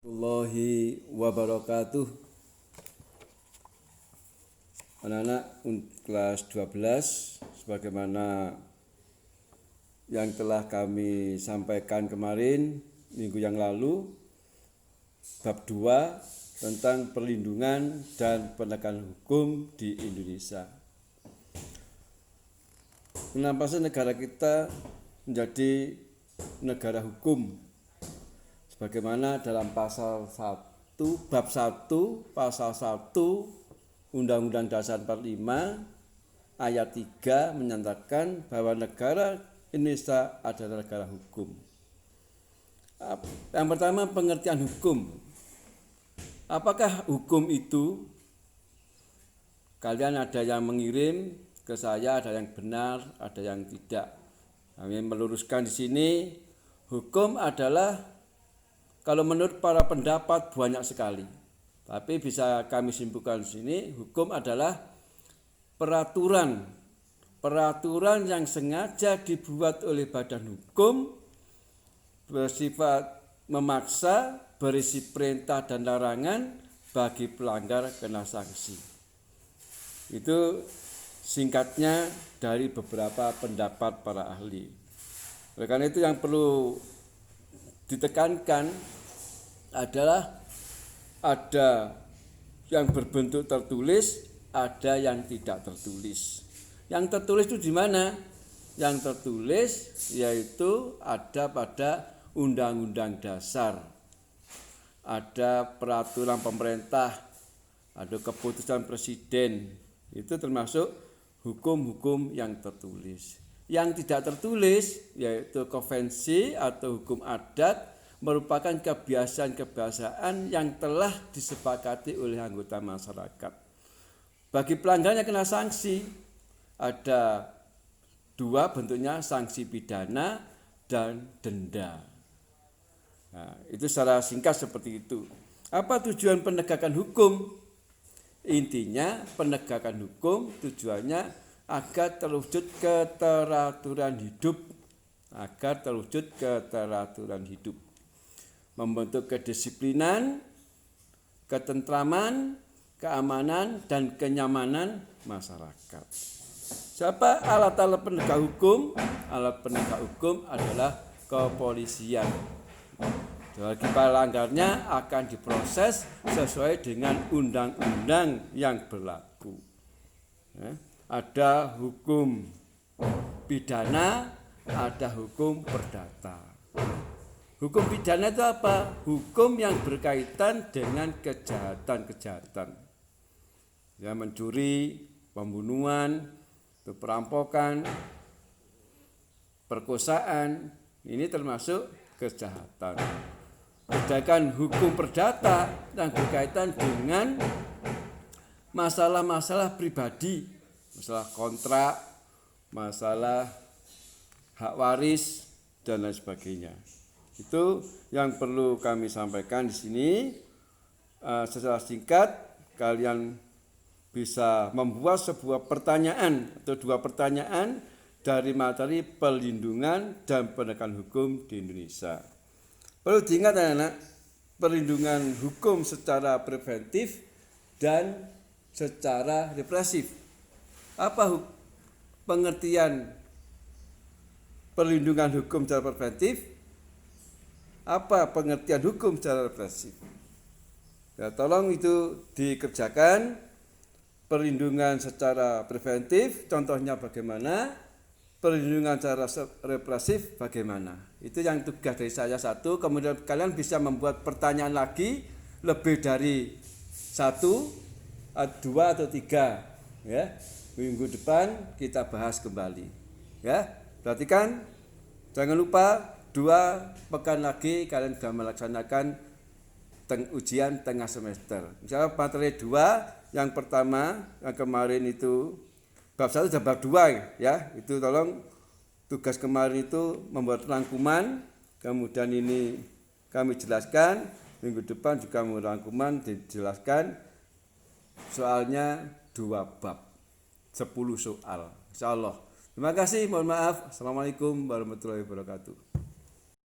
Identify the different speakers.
Speaker 1: Warahmatullahi wabarakatuh. Anak-anak kelas 12, sebagaimana yang telah kami sampaikan kemarin minggu yang lalu, bab 2 tentang perlindungan dan penegakan hukum di Indonesia. Kenapa sih negara kita menjadi negara hukum? Sebagaimana dalam pasal 1, bab 1, pasal 1 Undang-Undang Dasar 45 ayat 3 menyatakan bahwa negara Indonesia adalah negara hukum. Yang pertama, pengertian hukum. Apakah hukum itu? Kalian ada yang mengirim ke saya, ada yang benar, ada yang tidak. Kami meluruskan di sini, hukum adalah, kalau menurut para pendapat banyak sekali, tapi bisa kami simpulkan di sini, hukum adalah peraturan yang sengaja dibuat oleh badan hukum, bersifat memaksa, berisi perintah dan larangan, bagi pelanggar kena sanksi. Itu singkatnya dari beberapa pendapat para ahli. Oleh karena itu yang perlu ditekankan adalah ada yang berbentuk tertulis, ada yang tidak tertulis. Yang tertulis itu di mana? Yang tertulis yaitu ada pada Undang-Undang Dasar, ada peraturan pemerintah, ada keputusan presiden. Itu termasuk hukum-hukum yang tertulis. Yang tidak tertulis yaitu konvensi atau hukum adat, merupakan kebiasaan-kebiasaan yang telah disepakati oleh anggota masyarakat. Bagi pelanggarnya kena sanksi, ada dua bentuknya, sanksi pidana dan denda. Nah, itu secara singkat seperti itu. Apa tujuan penegakan hukum? Intinya penegakan hukum tujuannya agar terwujud keteraturan hidup, membentuk kedisiplinan, ketentraman, keamanan, dan kenyamanan masyarakat. Siapa alat-alat penegak hukum? Alat penegak hukum adalah kepolisian. Bagi pelanggarnya akan diproses sesuai dengan undang-undang yang berlaku. Ada hukum pidana, ada hukum perdata. Hukum pidana itu apa? Hukum yang berkaitan dengan kejahatan-kejahatan. Ya, mencuri, pembunuhan, perampokan, perkosaan, ini termasuk kejahatan. Sedangkan hukum perdata yang berkaitan dengan masalah-masalah pribadi, masalah kontrak, masalah hak waris, dan lain sebagainya. Itu yang perlu kami sampaikan di sini. Secara singkat, kalian bisa membuat sebuah pertanyaan atau dua pertanyaan dari materi perlindungan dan penegakan hukum di Indonesia. Perlu diingat anak-anak, perlindungan hukum secara preventif dan secara represif. Apa pengertian perlindungan hukum secara preventif? Apa pengertian hukum secara represif? Ya, tolong itu dikerjakan. Perlindungan secara preventif, contohnya bagaimana? Perlindungan secara represif bagaimana? Itu yang tugas dari saya satu. Kemudian kalian bisa membuat pertanyaan lagi, lebih dari satu, dua atau tiga. Ya, minggu depan kita bahas kembali. Ya, perhatikan, jangan lupa 2 pekan lagi kalian sudah melaksanakan ujian tengah semester. Misalnya materi 2, yang pertama yang kemarin itu bab 1 dan bab 2 ya. Itu tolong tugas kemarin itu membuat rangkuman, kemudian ini kami jelaskan, minggu depan juga rangkuman dijelaskan. Soalnya 2 bab, 10 soal. Insyaallah. Terima kasih, mohon maaf. Assalamualaikum warahmatullahi wabarakatuh.